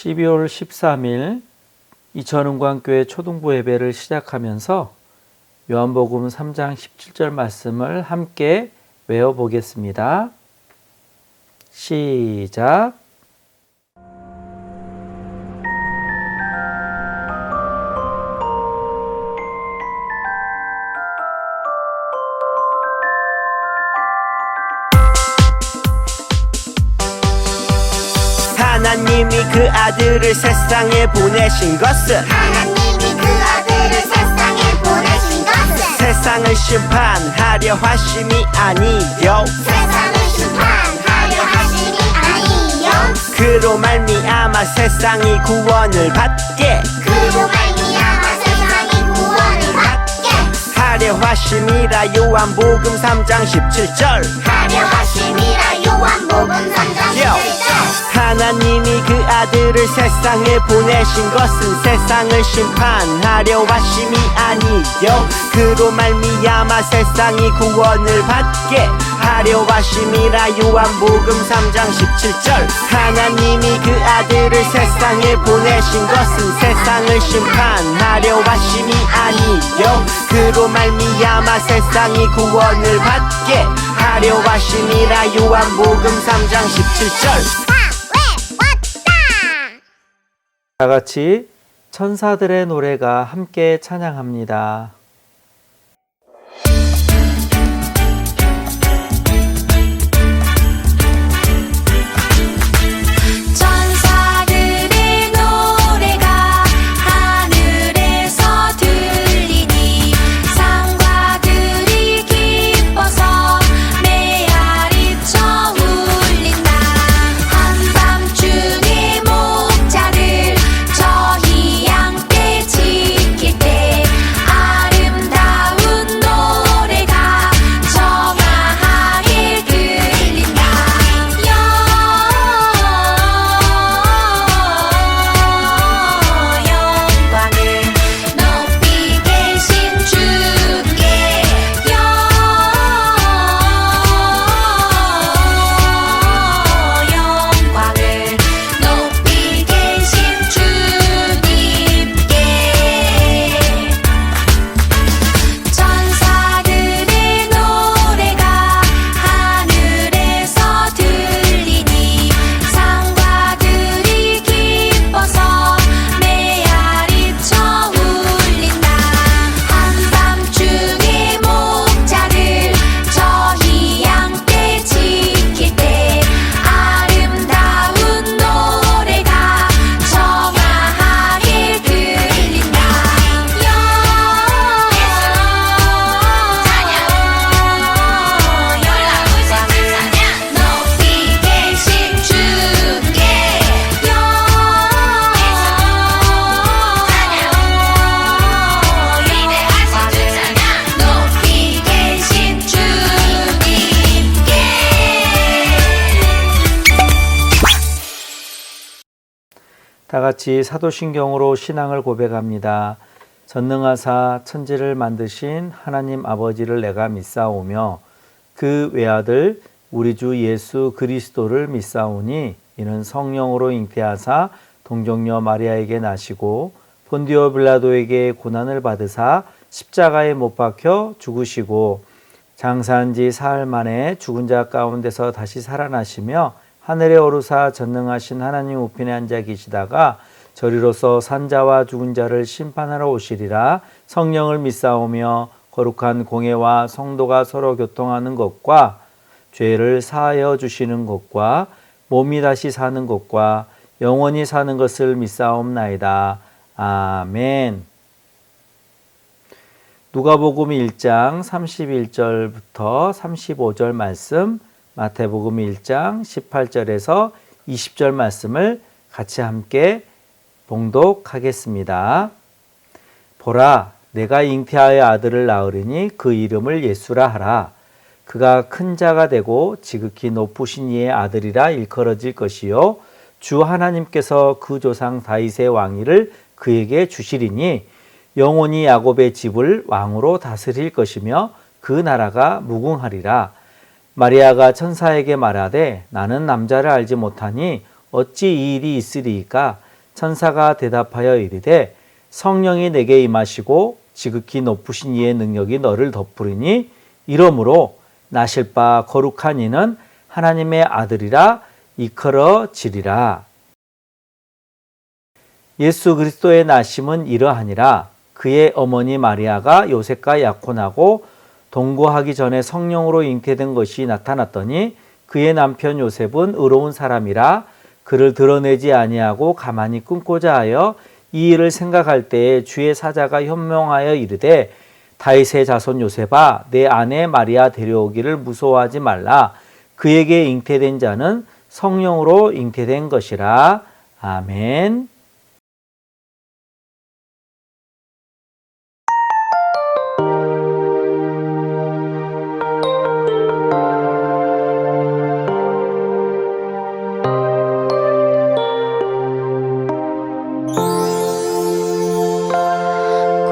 12월 13일 이천은광교회 초등부 예배를 시작하면서 요한복음 3장 17절 말씀을 함께 외워보겠습니다. 시작. 하나님이 그 아들을 세상에 보내신 것은 세상을 심판하려 하심이 아니요 그로 말미암아 세상이 구원을 받게 하려 하심이라. 요한복음 3장 17절 하나님이 그 아들을 세상에 보내신 것은 세상을 심판하려 하심이 아니요 그로 말미암아 세상이 구원을 받게 하려 하심이라. 요한복음 3장 17절 하나님이 그 아들을 세상에 보내신 것은 세상을 심판하려 하심이 아니요 그로 말미암아 세상이 구원을 받게 하려 하심이라. 요한복음 3장 17절. 다 같이 천사들의 노래가 함께 찬양합니다. 다 같이 사도신경으로 신앙을 고백합니다. 전능하사 천지를 만드신 하나님 아버지를 내가 믿사오며 그 외아들 우리 주 예수 그리스도를 믿사오니 이는 성령으로 잉태하사 동정녀 마리아에게 나시고 본디오 빌라도에게 고난을 받으사 십자가에 못 박혀 죽으시고 장사한 지 사흘 만에 죽은 자 가운데서 다시 살아나시며 하늘에 오르사 전능하신 하나님 우편에 앉아 계시다가 저리로서 산자와 죽은 자를 심판하러 오시리라. 성령을 믿사오며 거룩한 공회와 성도가 서로 교통하는 것과 죄를 사하여 주시는 것과 몸이 다시 사는 것과 영원히 사는 것을 믿사옵나이다. 아멘. 누가복음 1장 31절부터 35절 말씀, 마태복음 1장 18절에서 20절 말씀을 같이 함께 봉독하겠습니다. 보라, 내가 잉태하여 아들을 낳으리니 그 이름을 예수라 하라. 그가 큰 자가 되고 지극히 높으신 이의 아들이라 일컬어질 것이요 주 하나님께서 그 조상 다윗의 왕위를 그에게 주시리니 영원히 야곱의 집을 왕으로 다스릴 것이며 그 나라가 무궁하리라. 마리아가 천사에게 말하되 나는 남자를 알지 못하니 어찌 이 일이 있으리이까? 천사가 대답하여 이르되 성령이 내게 임하시고 지극히 높으신 이의 능력이 너를 덮으리니 이러므로 나실 바 거룩한 이는 하나님의 아들이라 이끌어지리라. 예수 그리스도의 나심은 이러하니라. 그의 어머니 마리아가 요셉과 약혼하고 동거하기 전에 성령으로 잉태된 것이 나타났더니 그의 남편 요셉은 의로운 사람이라 그를 드러내지 아니하고 가만히 끊고자 하여 이 일을 생각할 때에 주의 사자가 현명하여 이르되 다윗의 자손 요셉아 내 아내 마리아 데려오기를 무서워하지 말라. 그에게 잉태된 자는 성령으로 잉태된 것이라. 아멘.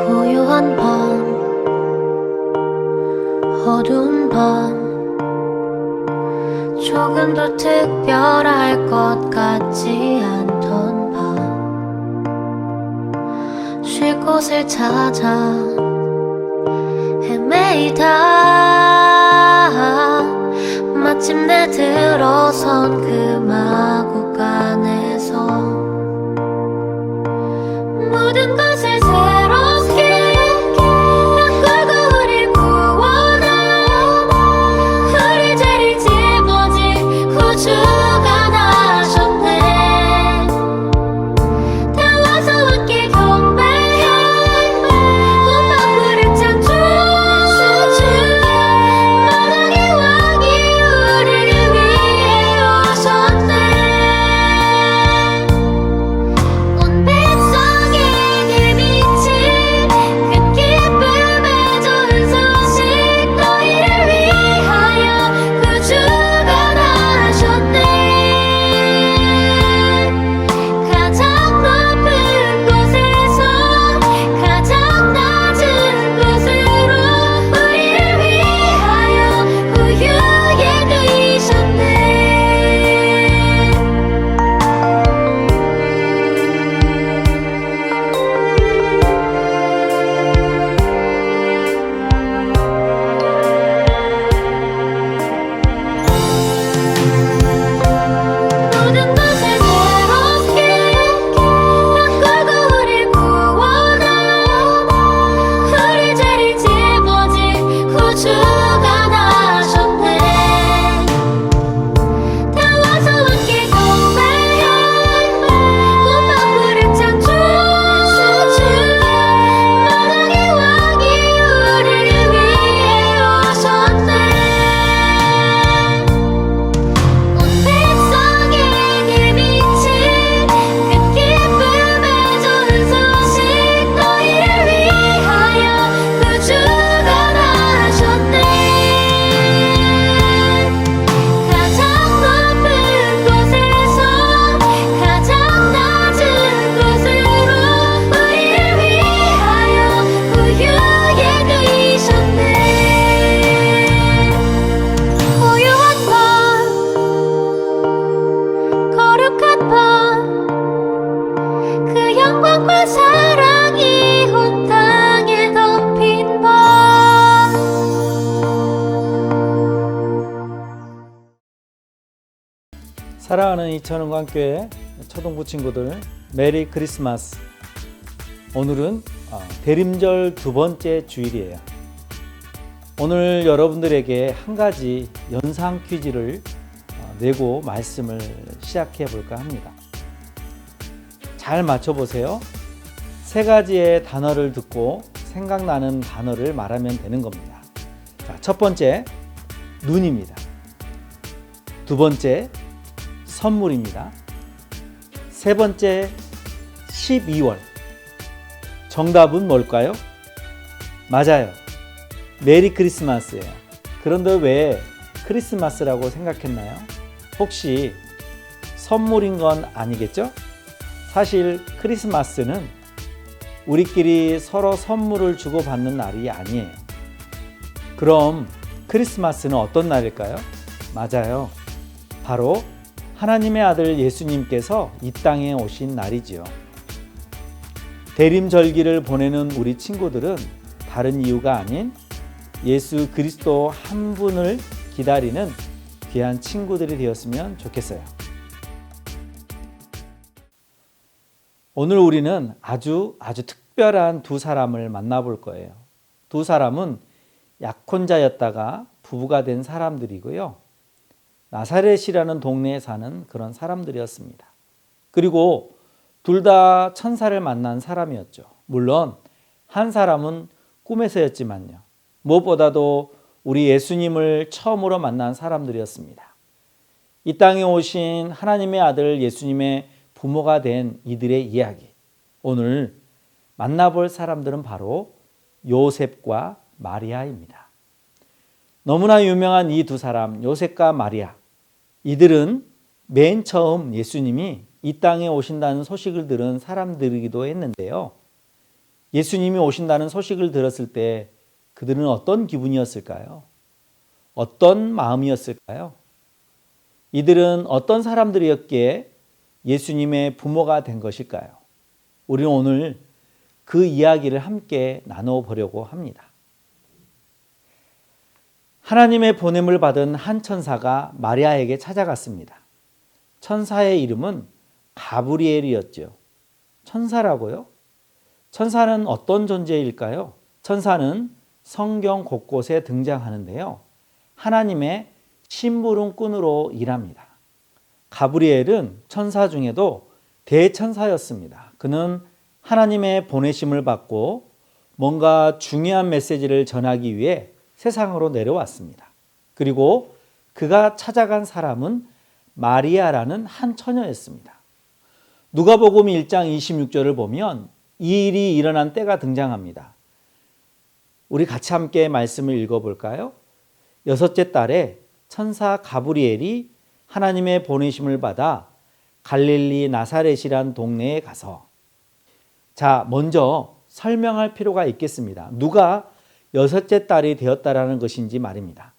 고요한 밤 어두운 밤 조금 더 특별할 것 같지 않던 밤 쉴 곳을 찾아 헤매이다 마침내 들어선 그 마구간에서 모든 것을 새롭게 바꾸고 우릴 구원한 우리 죄를 짊어진 구주가 나셨네. 다 와서 함께 경배해 온 만물을 창조하신 만왕의 왕이 우리를 위해 오셨네. 온 백성에게 미친 그 기쁨의 좋은 소식 너희를 위하여 구주가 나셨네. 가장 높은 곳에서 가장 낮은 곳으로 우리를 위하여 구유에 누이셨네. 모든 것을 새롭게 바꾸고 우릴 구원한 우리 죄를 짊어진 구주가 나셨네. 다 와서 함께 경배해 온 만물을 창조하신 만왕의 왕이 우리를 위해 오셨네. 온 백성에게 미친 그 기쁨의 좋은 소식 너희를 위하여 구주가 나셨네. 가장 높은 곳에서 가장 낮은 곳으로 우리를 위하여 구유에 누이셨네. 고요한 밤 거룩한 밤 그 영광과 사랑이 온 땅에 덮인 밤. 사랑하는 이천흥광교회 초등부 친구들 메리 크리스마스. 오늘은 대림절 두 번째 주일이에요. 오늘 여러분들에게 한 가지 연상 퀴즈를 내고 말씀을 시작해 볼까 합니다. 잘 맞춰보세요. 세 가지의 단어를 듣고 생각나는 단어를 말하면 되는 겁니다. 자, 첫 번째, 눈입니다. 두 번째, 선물입니다. 세 번째, 12월. 정답은 뭘까요? 맞아요. 메리 크리스마스예요. 그런데 왜 크리스마스라고 생각했나요? 혹시 선물인 건 아니겠죠? 사실 크리스마스는 우리끼리 서로 선물을 주고받는 날이 아니에요. 그럼 크리스마스는 어떤 날일까요? 맞아요. 바로 하나님의 아들 예수님께서 이 땅에 오신 날이지요. 대림절기를 보내는 우리 친구들은 다른 이유가 아닌 예수 그리스도 한 분을 기다리는 귀한 친구들이 되었으면 좋겠어요. 오늘 우리는 아주 특별한 두 사람을 만나볼 거예요. 두 사람은 약혼자였다가 부부가 된 사람들이고요. 나사렛이라는 동네에 사는 그런 사람들이었습니다. 그리고 둘 다 천사를 만난 사람이었죠. 물론 한 사람은 꿈에서였지만요. 무엇보다도 우리 예수님을 처음으로 만난 사람들이었습니다. 이 땅에 오신 하나님의 아들 예수님의 부모가 된 이들의 이야기. 오늘 만나볼 사람들은 바로 요셉과 마리아입니다. 너무나 유명한 이 두 사람, 요셉과 마리아. 이들은 맨 처음 예수님이 이 땅에 오신다는 소식을 들은 사람들이기도 했는데요. 예수님이 오신다는 소식을 들었을 때 그들은 어떤 기분이었을까요? 어떤 마음이었을까요? 이들은 어떤 사람들이었기에 예수님의 부모가 된 것일까요? 우리는 오늘 그 이야기를 함께 나눠보려고 합니다. 하나님의 보냄을 받은 한 천사가 마리아에게 찾아갔습니다. 천사의 이름은 가브리엘이었죠. 천사라고요? 천사는 어떤 존재일까요? 천사는 성경 곳곳에 등장하는데요. 하나님의 심부름꾼으로 일합니다. 가브리엘은 천사 중에도 대천사였습니다. 그는 하나님의 보내심을 받고 뭔가 중요한 메시지를 전하기 위해 세상으로 내려왔습니다. 그리고 그가 찾아간 사람은 마리아라는 한 처녀였습니다. 누가복음 1장 26절을 보면 이 일이 일어난 때가 등장합니다. 우리 같이 함께 말씀을 읽어볼까요? 6째 달에 천사 가브리엘이 하나님의 보내심을 받아 갈릴리 나사렛이란 동네에 가서, 자, 먼저 설명할 필요가 있겠습니다. 누가 6째 달이 되었다라는 것인지 말입니다.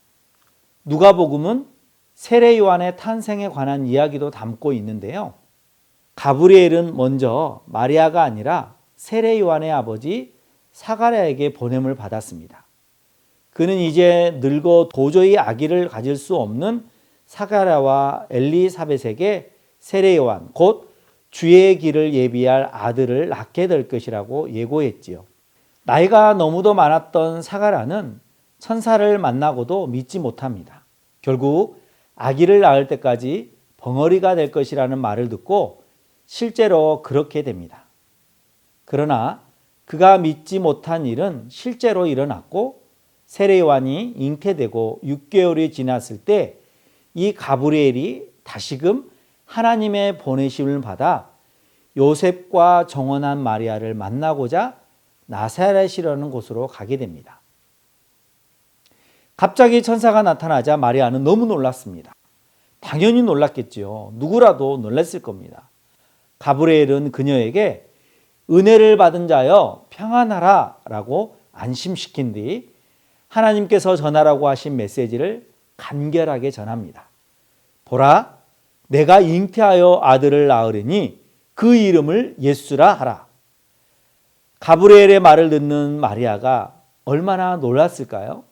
누가복음은 세례 요한의 탄생에 관한 이야기도 담고 있는데요. 가브리엘은 먼저 마리아가 아니라 세례 요한의 아버지 사가랴에게 보냄을 받았습니다. 그는 이제 늙어 도저히 아기를 가질 수 없는 사가랴와 엘리사벳에게 세례 요한, 곧 주의 길을 예비할 아들을 낳게 될 것이라고 예고했지요. 나이가 너무도 많았던 사가랴는 천사를 만나고도 믿지 못합니다. 결국 아기를 낳을 때까지 벙어리가 될 것이라는 말을 듣고 실제로 그렇게 됩니다. 그러나 그가 믿지 못한 일은 실제로 일어났고 세례 요한이 잉태되고 6개월이 지났을 때 이 가브리엘이 다시금 하나님의 보내심을 받아 요셉과 정혼한 마리아를 만나고자 나사렛이라는 곳으로 가게 됩니다. 갑자기 천사가 나타나자 마리아는 너무 놀랐습니다. 당연히 놀랐겠지요. 누구라도 놀랐을 겁니다. 가브리엘은 그녀에게 은혜를 받은 자여 평안하라 라고 안심시킨 뒤 하나님께서 전하라고 하신 메시지를 간결하게 전합니다. 보라, 내가 잉태하여 아들을 낳으리니 그 이름을 예수라 하라. 가브리엘의 말을 듣는 마리아가 얼마나 놀랐을까요?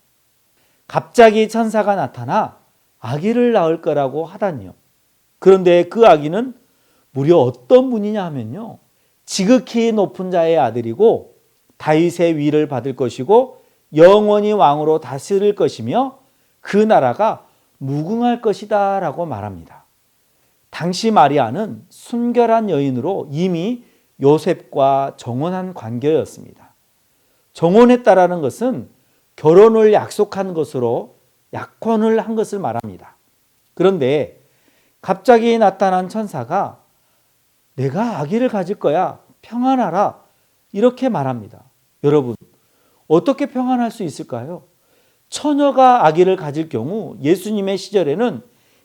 갑자기 천사가 나타나 아기를 낳을 거라고 하다니요. 그런데 그 아기는 무려 어떤 분이냐 하면요, 지극히 높은 자의 아들이고 다윗의 위를 받을 것이고 영원히 왕으로 다스릴 것이며 그 나라가 무궁할 것이다 라고 말합니다. 당시 마리아는 순결한 여인으로 이미 요셉과 정혼한 관계였습니다. 정혼했다라는 것은 결혼을 약속한 것으로 약혼을 한 것을 말합니다. 그런데 갑자기 나타난 천사가 내가 아기를 가질 거야, 평안하라, 이렇게 말합니다. 여러분, 어떻게 평안할 수 있을까요? 처녀가 아기를 가질 경우 예수님의 시절에는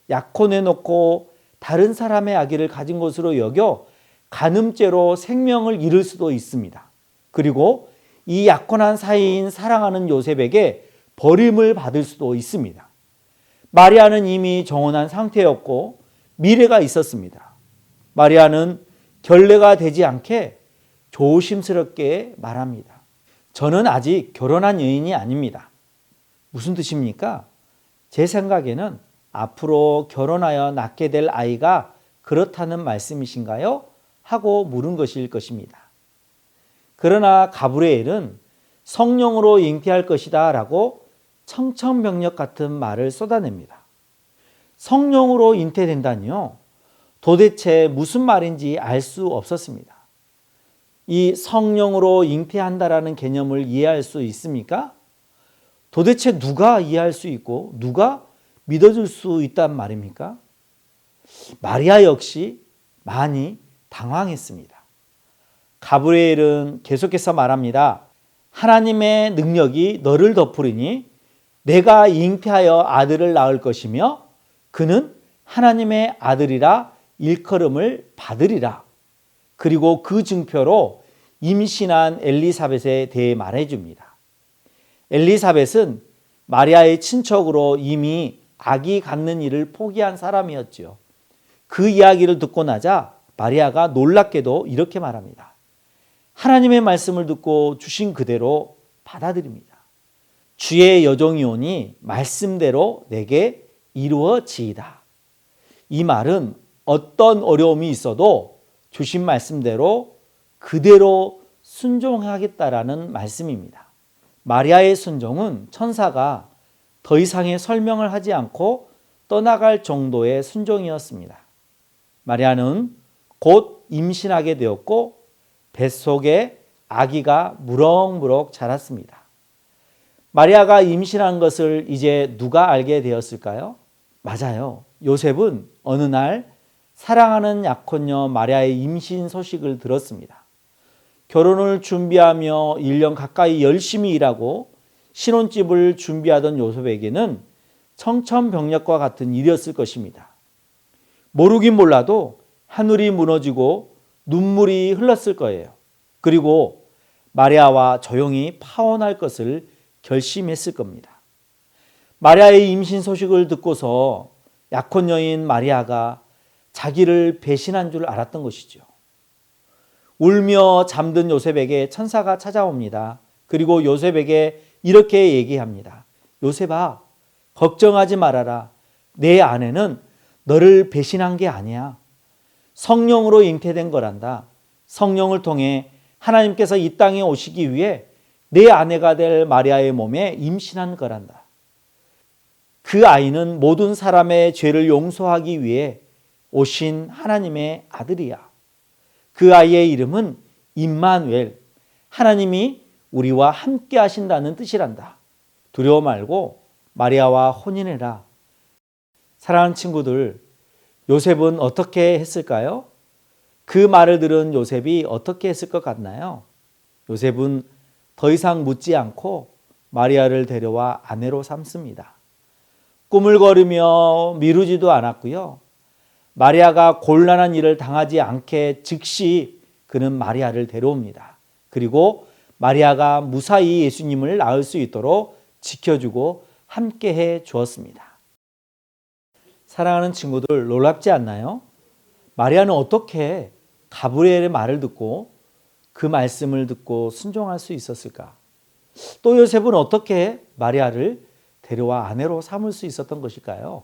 약혼해놓고 다른 사람의 아기를 가진 것으로 여겨 간음죄로 생명을 잃을 수도 있습니다. 그리고 이 약혼한 사이인 사랑하는 요셉에게 버림을 받을 수도 있습니다. 마리아는 이미 정혼한 상태였고 미래가 있었습니다. 마리아는 결례가 되지 않게 조심스럽게 말합니다. 저는 아직 결혼한 여인이 아닙니다. 무슨 뜻입니까? 제 생각에는 앞으로 결혼하여 낳게 될 아이가 그렇다는 말씀이신가요? 하고 물은 것일 것입니다. 그러나 가브리엘은 성령으로 잉태할 것이다 라고 청천벽력 같은 말을 쏟아냅니다. 성령으로 잉태된다니요? 도대체 무슨 말인지 알 수 없었습니다. 이 성령으로 잉태한다라는 개념을 이해할 수 있습니까? 도대체 누가 이해할 수 있고 누가 믿어줄 수 있단 말입니까? 마리아 역시 많이 당황했습니다. 가브리엘은 계속해서 말합니다. 하나님의 능력이 너를 덮으리니 내가 잉태하여 아들을 낳을 것이며 그는 하나님의 아들이라 일컬음을 받으리라. 그리고 그 증표로 임신한 엘리사벳에 대해 말해줍니다. 엘리사벳은 마리아의 친척으로 이미 아기 갖는 일을 포기한 사람이었지요. 그 이야기를 듣고 나자 마리아가 놀랍게도 이렇게 말합니다. 하나님의 말씀을 듣고 주신 그대로 받아들입니다. 주의 여종이오니 말씀대로 내게 이루어지이다. 이 말은 어떤 어려움이 있어도 주신 말씀대로 그대로 순종하겠다라는 말씀입니다. 마리아의 순종은 천사가 더 이상의 설명을 하지 않고 떠나갈 정도의 순종이었습니다. 마리아는 곧 임신하게 되었고 뱃속에 아기가 무럭무럭 자랐습니다. 마리아가 임신한 것을 이제 누가 알게 되었을까요? 맞아요. 요셉은 어느 날 사랑하는 약혼녀 마리아의 임신 소식을 들었습니다. 결혼을 준비하며 1년 가까이 열심히 일하고 신혼집을 준비하던 요셉에게는 청천벽력과 같은 일이었을 것입니다. 모르긴 몰라도 하늘이 무너지고 눈물이 흘렀을 거예요. 그리고 마리아와 조용히 파혼할 것을 결심했을 겁니다. 마리아의 임신 소식을 듣고서 약혼녀인 마리아가 자기를 배신한 줄 알았던 것이죠. 울며 잠든 요셉에게 천사가 찾아옵니다. 그리고 요셉에게 이렇게 얘기합니다. 요셉아, 걱정하지 말아라. 내 아내는 너를 배신한 게 아니야. 성령으로 잉태된 거란다. 성령을 통해 하나님께서 이 땅에 오시기 위해 내 아내가 될 마리아의 몸에 임신한 거란다. 그 아이는 모든 사람의 죄를 용서하기 위해 오신 하나님의 아들이야. 그 아이의 이름은 임마누엘, 하나님이 우리와 함께 하신다는 뜻이란다. 두려워 말고 마리아와 혼인해라. 사랑하는 친구들, 요셉은 어떻게 했을까요? 그 말을 들은 요셉이 어떻게 했을 것 같나요? 요셉은 더 이상 묻지 않고 마리아를 데려와 아내로 삼습니다. 꾸물거리며 미루지도 않았고요. 마리아가 곤란한 일을 당하지 않게 즉시 그는 마리아를 데려옵니다. 그리고 마리아가 무사히 예수님을 낳을 수 있도록 지켜주고 함께해 주었습니다. 사랑하는 친구들, 놀랍지 않나요? 마리아는 어떻게 가브리엘의 말을 듣고 그 말씀을 듣고 순종할 수 있었을까? 또 요셉은 어떻게 마리아를 데려와 아내로 삼을 수 있었던 것일까요?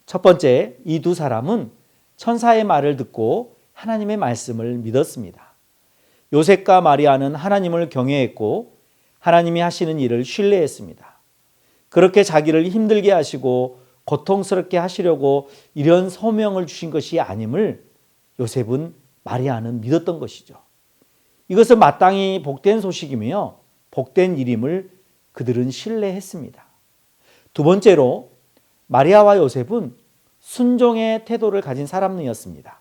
첫 번째, 이 두 사람은 천사의 말을 듣고 하나님의 말씀을 믿었습니다. 요셉과 마리아는 하나님을 경외했고 하나님이 하시는 일을 신뢰했습니다. 그렇게 자기를 힘들게 하시고 고통스럽게 하시려고 이런 소명을 주신 것이 아님을 요셉은 마리아는 믿었던 것이죠. 이것은 마땅히 복된 소식이며 복된 일임을 그들은 신뢰했습니다. 두 번째로 마리아와 요셉은 순종의 태도를 가진 사람이었습니다.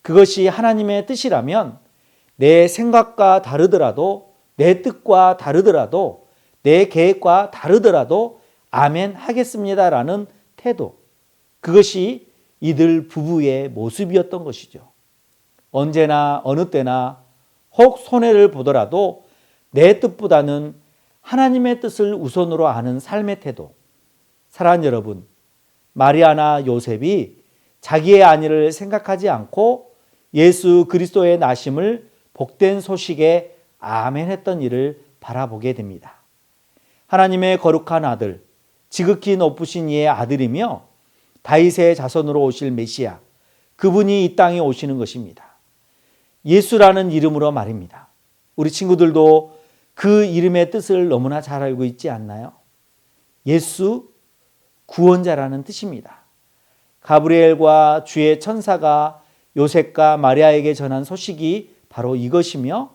그것이 하나님의 뜻이라면 내 생각과 다르더라도, 내 뜻과 다르더라도, 내 계획과 다르더라도 아멘 하겠습니다라는 태도, 그것이 이들 부부의 모습이었던 것이죠. 언제나 어느 때나 혹 손해를 보더라도 내 뜻보다는 하나님의 뜻을 우선으로 아는 삶의 태도. 사랑하는 여러분, 마리아나 요셉이 자기의 안위를 생각하지 않고 예수 그리스도의 나심을 복된 소식에 아멘했던 일을 바라보게 됩니다. 하나님의 거룩한 아들, 지극히 높으신 이의 아들이며 다윗의 자손으로 오실 메시아, 그분이 이 땅에 오시는 것입니다. 예수라는 이름으로 말입니다. 우리 친구들도 그 이름의 뜻을 너무나 잘 알고 있지 않나요? 예수, 구원자라는 뜻입니다. 가브리엘과 주의 천사가 요셉과 마리아에게 전한 소식이 바로 이것이며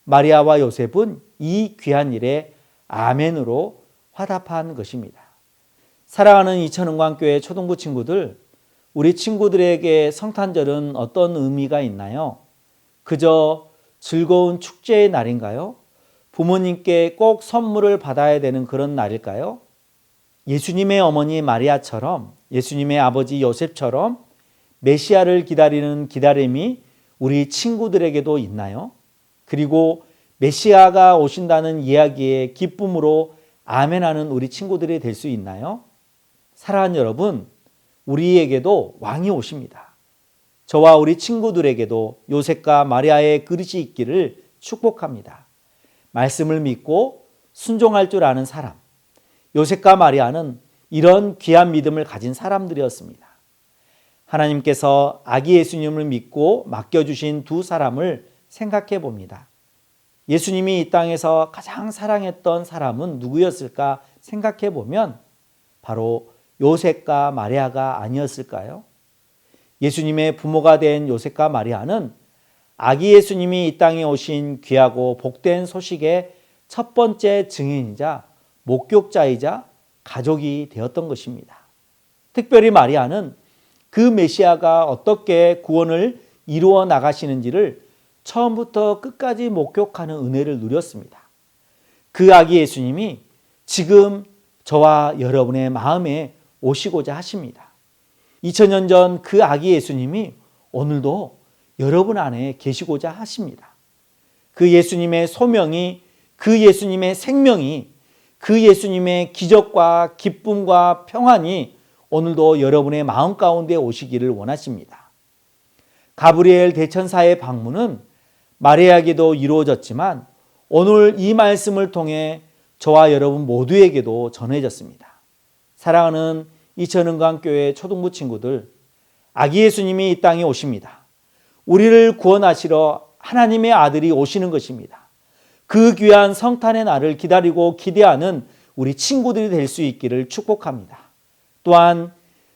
마리아와 요셉은 이 귀한 일에 아멘으로 화답한 것입니다. 사랑하는 이천흥광교회 초등부 친구들, 우리 친구들에게 성탄절은 어떤 의미가 있나요? 그저 즐거운 축제의 날인가요? 부모님께 꼭 선물을 받아야 되는 그런 날일까요? 예수님의 어머니 마리아처럼, 예수님의 아버지 요셉처럼 메시아를 기다리는 기다림이 우리 친구들에게도 있나요? 그리고 메시아가 오신다는 이야기에 기쁨으로 아멘하는 우리 친구들이 될 수 있나요? 사랑하는 여러분, 우리에게도 왕이 오십니다. 저와 우리 친구들에게도 요셉과 마리아의 그릇이 있기를 축복합니다. 말씀을 믿고 순종할 줄 아는 사람, 요셉과 마리아는 이런 귀한 믿음을 가진 사람들이었습니다. 하나님께서 아기 예수님을 믿고 맡겨주신 두 사람을 생각해 봅니다. 예수님이 이 땅에서 가장 사랑했던 사람은 누구였을까 생각해 보면 바로 요셉과 마리아가 아니었을까요? 예수님의 부모가 된 요셉과 마리아는 아기 예수님이 이 땅에 오신 귀하고 복된 소식의 첫 번째 증인이자 목격자이자 가족이 되었던 것입니다. 특별히 마리아는 그 메시아가 어떻게 구원을 이루어 나가시는지를 처음부터 끝까지 목격하는 은혜를 누렸습니다. 그 아기 예수님이 지금 저와 여러분의 마음에 오시고자 하십니다. 2000년 전 그 아기 예수님이 오늘도 여러분 안에 계시고자 하십니다. 그 예수님의 소명이, 그 예수님의 생명이, 그 예수님의 기적과 기쁨과 평안이 오늘도 여러분의 마음 가운데 오시기를 원하십니다. 가브리엘 대천사의 방문은 마리아에게도 이루어졌지만 오늘 이 말씀을 통해 저와 여러분 모두에게도 전해졌습니다. 사랑하는 이천흥광교회 초등부 친구들, 아기 예수님이 이 땅에 오십니다. 우리를 구원하시러 하나님의 아들이 오시는 것입니다. 그 귀한 성탄의 날을 기다리고 기대하는 우리 친구들이 될 수 있기를 축복합니다. 또한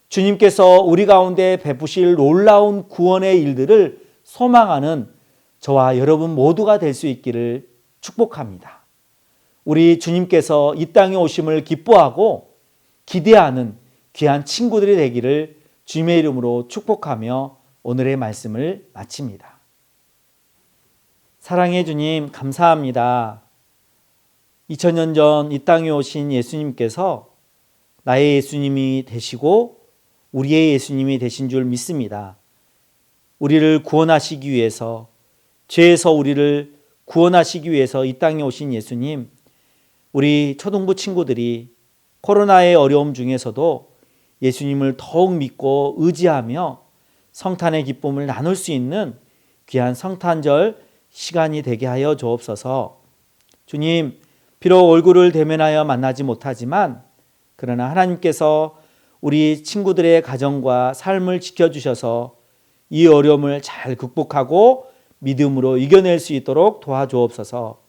주님께서 우리 가운데 베푸실 놀라운 구원의 일들을 소망하는 저와 여러분 모두가 될 수 있기를 축복합니다. 우리 주님께서 이 땅에 오심을 기뻐하고 기대하는 귀한 친구들이 되기를 주님의 이름으로 축복하며 오늘의 말씀을 마칩니다. 사랑의 주님, 감사합니다. 2000년 전 이 땅에 오신 예수님께서 나의 예수님이 되시고 우리의 예수님이 되신 줄 믿습니다. 우리를 구원하시기 위해서, 죄에서 우리를 구원하시기 위해서 이 땅에 오신 예수님, 우리 초등부 친구들이 코로나의 어려움 중에서도 예수님을 더욱 믿고 의지하며 성탄의 기쁨을 나눌 수 있는 귀한 성탄절 시간이 되게 하여 주옵소서. 주님, 비록 얼굴을 대면하여 만나지 못하지만 그러나 하나님께서 우리 친구들의 가정과 삶을 지켜주셔서 이 어려움을 잘 극복하고 믿음으로 이겨낼 수 있도록 도와주옵소서.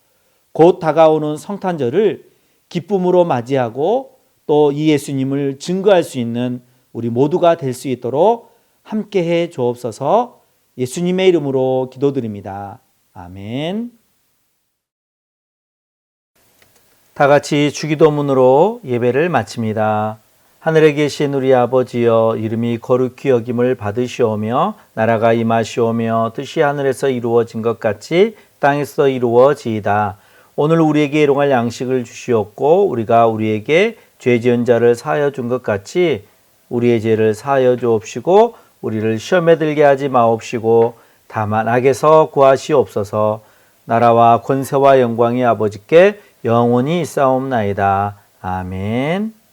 곧 다가오는 성탄절을 기쁨으로 맞이하고 또 이 예수님을 증거할 수 있는 우리 모두가 될 수 있도록 함께해 주옵소서. 예수님의 이름으로 기도드립니다. 아멘. 다 같이 주기도문으로 예배를 마칩니다. 하늘에 계신 우리 아버지여, 이름이 거룩히 여김을 받으시오며 나라가 임하시오며 뜻이 하늘에서 이루어진 것 같이 땅에서 이루어지이다. 오늘 우리에게 일용할 양식을 주시옵고 우리가 우리에게 죄 지은 자를 사하여 준 것 같이 우리의 죄를 사하여 주옵시고 우리를 시험에 들게 하지 마옵시고 다만 악에서 구하시옵소서. 나라와 권세와 영광이 아버지께 영원히 있사옵나이다. 아멘.